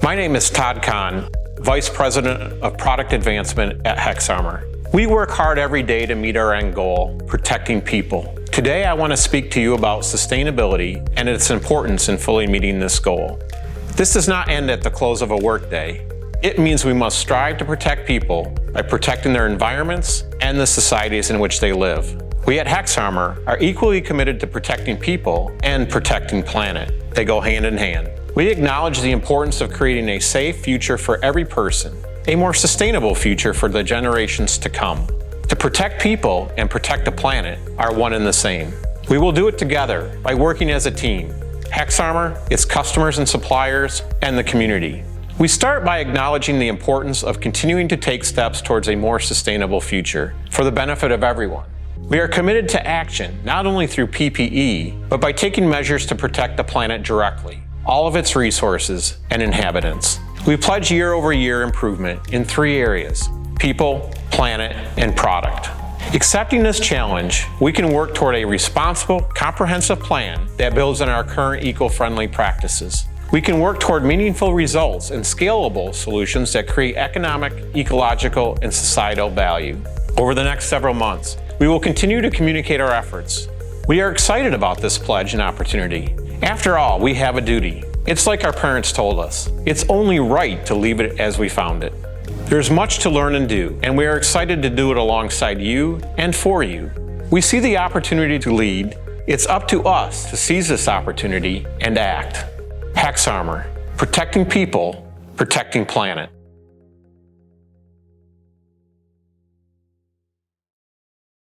My name is Todd Kahn, Vice President of Product Advancement at HexArmor. We work hard every day to meet our end goal, protecting people. Today I want to speak to you about sustainability and its importance in fully meeting this goal. This does not end at the close of a workday. It means we must strive to protect people by protecting their environments and the societies in which they live. We at HexArmor are equally committed to protecting people and protecting planet. They go hand in hand. We acknowledge the importance of creating a safe future for every person, a more sustainable future for the generations to come. To protect people and protect the planet are one and the same. We will do it together by working as a team. HexArmor, its customers and suppliers, and the community. We start by acknowledging the importance of continuing to take steps towards a more sustainable future for the benefit of everyone. We are committed to action, not only through PPE, but by taking measures to protect the planet directly, all of its resources and inhabitants. We pledge year-over-year improvement in 3 areas: people, planet, and product. Accepting this challenge, we can work toward a responsible, comprehensive plan that builds on our current eco-friendly practices. We can work toward meaningful results and scalable solutions that create economic, ecological, and societal value. Over the next several months, we will continue to communicate our efforts. We are excited about this pledge and opportunity. After all, we have a duty. It's like our parents told us. It's only right to leave it as we found it. There's much to learn and do, and we are excited to do it alongside you and for you. We see the opportunity to lead. It's up to us to seize this opportunity and act. HexArmor, protecting people, protecting planet.